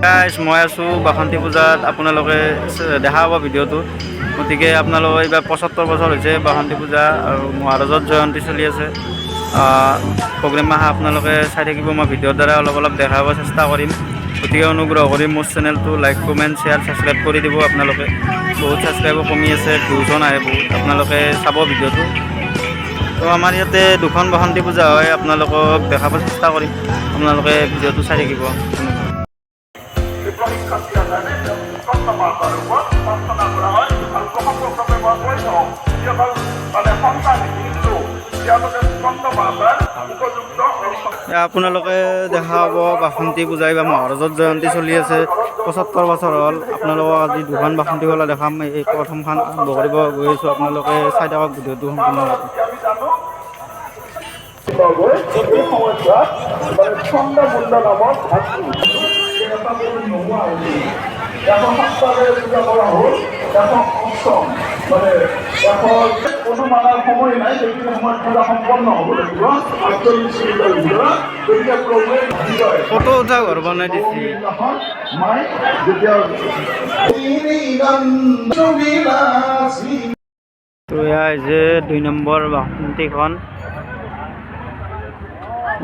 Guys মই আছোঁ বাসন্তী পূজাত আপোনালোকে দেখা পাব ভিডিঅ'টো গতিকে আপোনালোকে এইবাৰ ৭৫ বছৰ হৈছে বাসন্তী পূজা আৰু মহাৰাজৰ জয়ন্তী চলি আছে প্ৰগ্ৰেম আহা আপোনালোকে চাই থাকিব মই ভিডিঅ'ৰ দ্বাৰা অলপ দেখাব চেষ্টা কৰিম গতিকে অনুগ্ৰহ কৰি মোৰ চেনেলটো লাইক কমেণ্ট শ্বেয়াৰ ছাবস্ক্ৰাইব কৰি দিব আপোনালোকে বহুত ছাবস্ক্ৰাইবৰ কমি আছে ভিউজন আহে বহুত আপোনালোকে চাব ভিডিঅ'টো তো আমাৰ ইয়াতে দুখন বাসন্তী পূজা হয় আপোনালোকক দেখাব চেষ্টা কৰিম আপোনালোকে ভিডিঅ'টো চাই থাকিব আপোনালোকে দেখা পাব বাসন্তী পূজা বা মহাৰাজৰ জয়ন্তী চলি আছে ৭৫ বছৰ হ'ল আপোনালোকক আজি দুখন বাসন্তী মেলা দেখাম এই প্ৰথমখন আৰম্ভ কৰিব গৈ আছোঁ আপোনালোকে চাই থাকক ভিডিঅ'টো ফটো উঠা ঘৰ বনাই দিছে তো এয়া যে ২ নম্বৰ বাসন্তীখন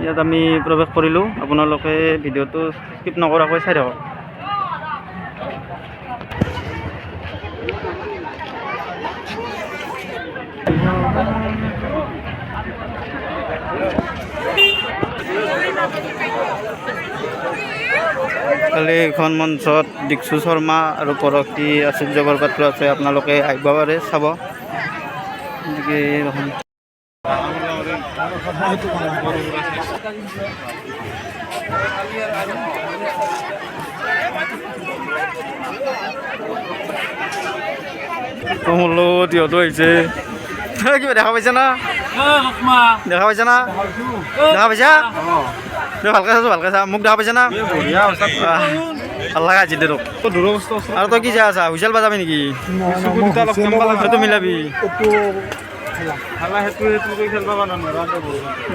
ইয়াত আমি প্ৰৱেশ কৰিলোঁ আপোনালোকে ভিডিঅ'টো স্কিপ নকৰাকৈ চাই থাকক কালি এখন মঞ্চত দীক্ষু শৰ্মা আৰু পৰশী আচাৰ্য বৰপাত্ৰ আছে আপোনালোকে আহিব পাৰে চাব গতিকে কমলত ইহঁতো আহিছে কিবা দেখা পাইছা না দেখা পাইছা না দেখা পাইছা ভালকৈ চাইছোঁ ভালকৈ চা মোক দেখা পাইছা না ভাল লগা আজি তোক আৰু তই কি চাই আছা হুইচেল বাজাবি নেকি সেইটো মিলাবি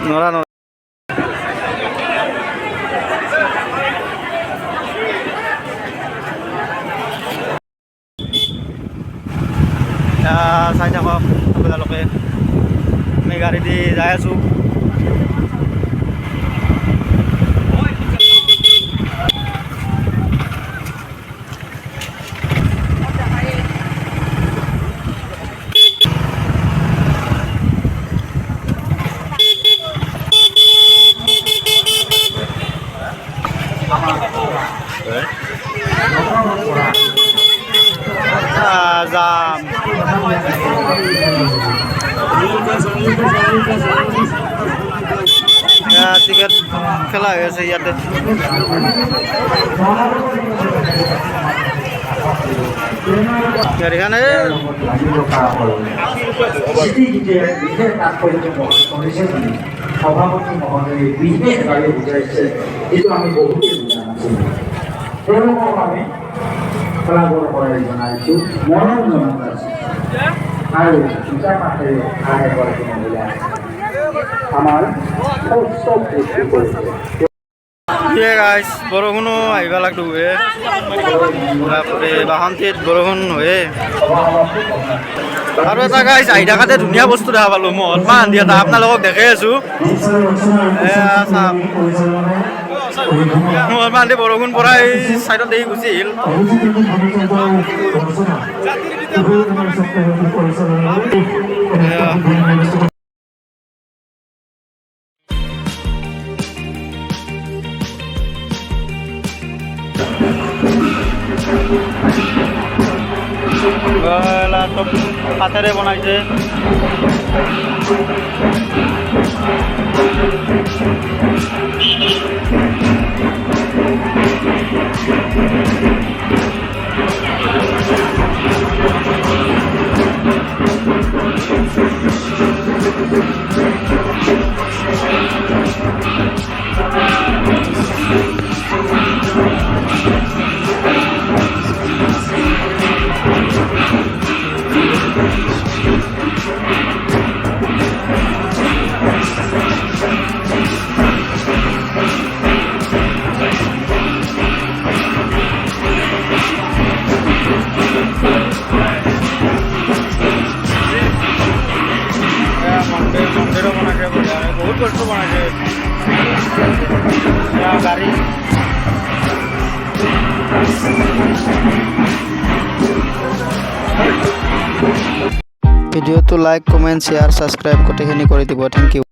নৰা নৰা চাই থাকক আপোনালোকে আমি গাড়ী দি যাই আছোঁ যাম টিকেট খেলা হৈ আছে ইয়াতে গাড়ীখানে সভাপতি মহোদয়ে বিশেষভাৱে বুজাইছে এইটো আমি বহুতেই বুজা নাছিলোঁ তেওঁলোকক আমি ফলাফল কৰাই জনাইছোঁ মৰম জনাইছোঁ আৰু পূজা পাঠেৰে আন এগৰাকী মহিলা আমাৰ উৎসৱ সৃষ্টি কৰিছে গাইজ বৰষুণো আহিব লাগব বাসন্তীত বৰষুণ হয়ে আৰু এটা গাইজ আহি থাকাতে ধুনীয়া বস্তু দেখা পালোঁ মহাত্মা গান্ধী এটা আপোনালোকক দেখাই আছোঁ মহাত্মা গান্ধী বৰষুণ পৰা এই চাইডত দেৰি গুচি আহিল চব কাঠেৰে বনাইছে গাড়ী ভিডিঅ'টো লাইক কমেণ্ট শ্বেয়াৰ ছাবস্ক্ৰাইব গোটেইখিনি কৰি দিব। Thank U.